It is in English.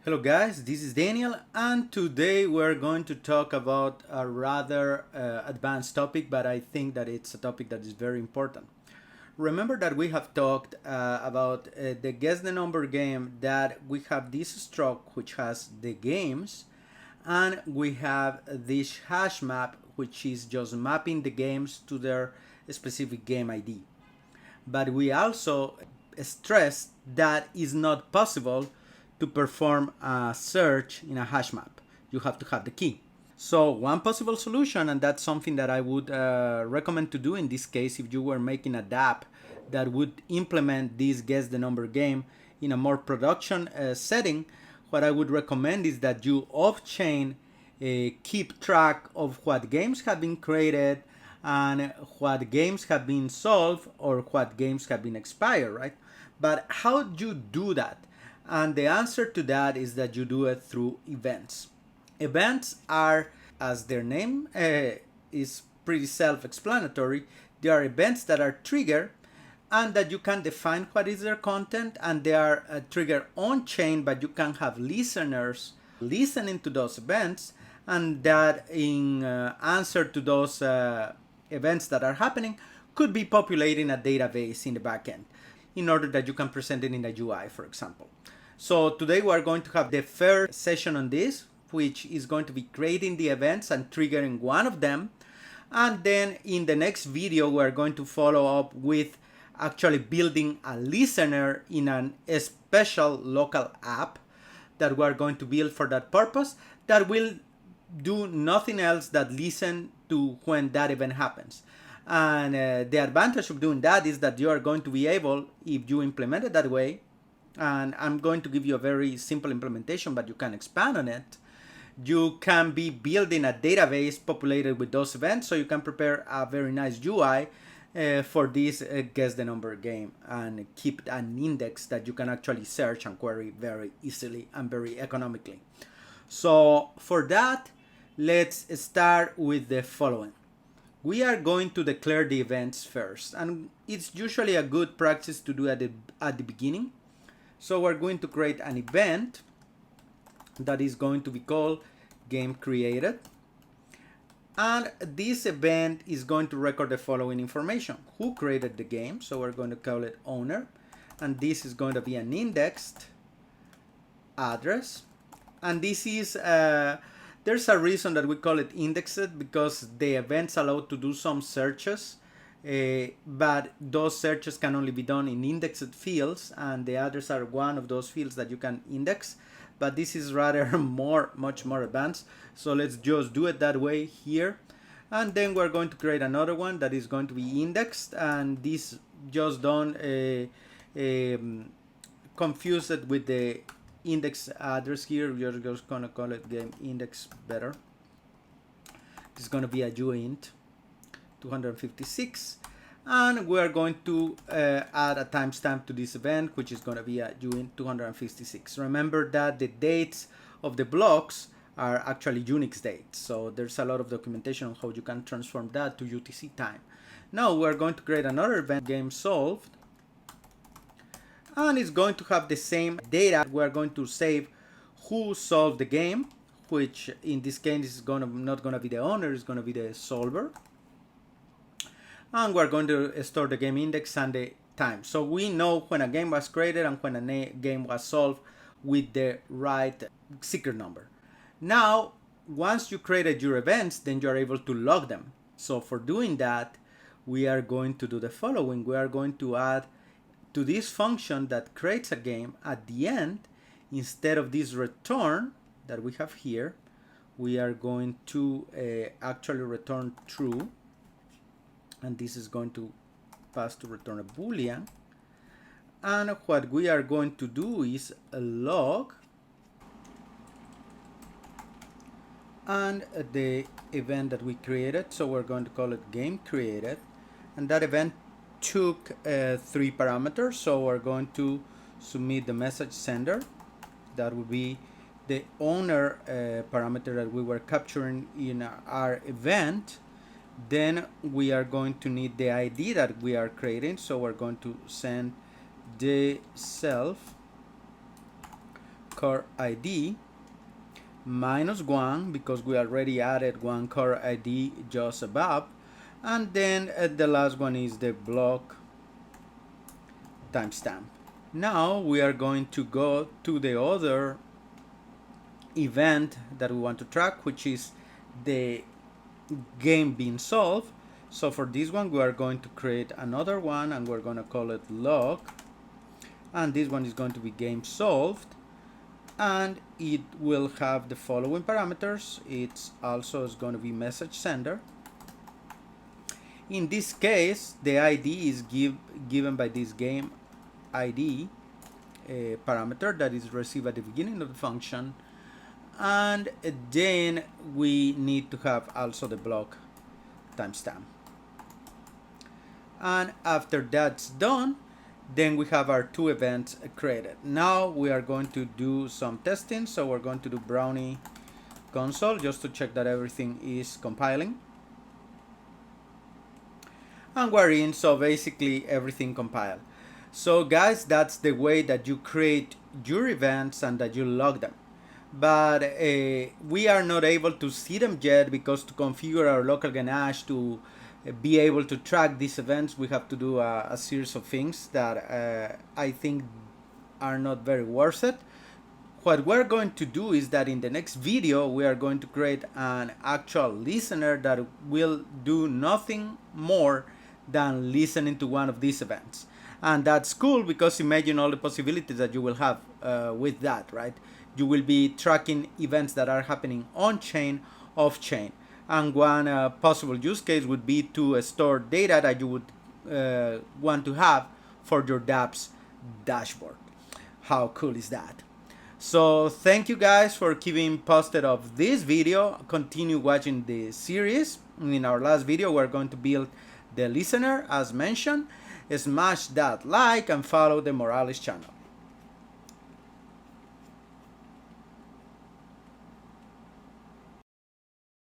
Hello guys, this is Daniel, and today we're going to talk about a rather advanced topic, but I think that it's a topic that is very important. Remember that we have talked about the guess the number game, that we have this stroke which has the games, and we have this hash map which is just mapping the games to their specific game ID. But we also stress that is not possible to perform a search in a hash map. You have to have the key. So one possible solution, and that's something that I would recommend to do in this case if you were making a dapp that would implement this guess the number game in a more production setting, what I would recommend is that you off-chain keep track of what games have been created and what games have been solved or what games have been expired, right? But how do you do that? And the answer to that is that you do it through events. Events are, as their name is pretty self-explanatory, they are events that are triggered and that you can define what is their content, and they are triggered on-chain, but you can have listeners listening to those events, and that in answer to those events that are happening could be populating a database in the backend in order that you can present it in the UI, for example. So today we are going to have the first session on this, which is going to be creating the events and triggering one of them. And then in the next video, we're going to follow up with actually building a listener in a special local app that we're going to build for that purpose, that will do nothing else that listen to when that event happens. And the advantage of doing that is that you are going to be able, if you implement it that way, and I'm going to give you a very simple implementation, but you can expand on it. You can be building a database populated with those events, so you can prepare a very nice UI for this guess the number game and keep an index that you can actually search and query very easily and very economically. So for that, let's start with the following. We are going to declare the events first, and it's usually a good practice to do at the beginning. So we're going to create an event that is going to be called game created. And this event is going to record the following information. Who created the game? So we're going to call it owner. And this is going to be an indexed address. And this is, there's a reason that we call it indexed, because the events allow to do some searches. But those searches can only be done in indexed fields, and the others are one of those fields that you can index. But this is rather much more advanced. So let's just do it that way here. And then we're going to create another one that is going to be indexed, and this just don't confuse it with the index address here. We're just gonna call it game index better. It's gonna be a uint 256, and we're going to add a timestamp to this event, which is going to be a uint 256. Remember that the dates of the blocks are actually Unix dates, so there's a lot of documentation on how you can transform that to UTC time. Now we're going to create another event, game solved, and it's going to have the same data. We're going to save who solved the game, which in this case is not going to be the owner, it's going to be the solver. And we're going to store the game index and the time. So we know when a game was created and when a game was solved with the right secret number. Now, once you created your events, then you are able to log them. So for doing that, we are going to do the following. We are going to add to this function that creates a game at the end, instead of this return that we have here, we are going to actually return true. And this is going to pass to return a boolean. And what we are going to do is a log and the event that we created. So we're going to call it game created, and that event took 3 parameters. So we're going to submit the message sender. That would be the owner parameter that we were capturing in our event. Then we are going to need the ID that we are creating, so we're going to send the self core ID minus 1, because we already added one core ID just above, and then the last one is the block timestamp. Now we are going to go to the other event that we want to track, which is the game being solved. So for this one, we are going to create another one, and we're going to call it log, and this one is going to be game solved, and it will have the following parameters. It's also is going to be message sender. In this case, the ID is given by this game ID parameter that is received at the beginning of the function, and then we need to have also the block timestamp. And after that's done, then we have our two events created. Now we are going to do some testing, so we're going to do Brownie console just to check that everything is compiling. And we're in, so basically everything compiled. So guys, that's the way that you create your events and that you log them. But we are not able to see them yet, because to configure our local ganache to be able to track these events, we have to do a series of things that I think are not very worth it. What we're going to do is that in the next video, we are going to create an actual listener that will do nothing more than listening to one of these events. And that's cool, because imagine all the possibilities that you will have with that, right? You will be tracking events that are happening on chain, off chain. And one possible use case would be to store data that you would want to have for your dapps dashboard. How cool is that? So thank you guys for keeping posted of this video. Continue watching the series. In our last video, we're going to build the listener as mentioned. Smash that like and follow the Moralis channel.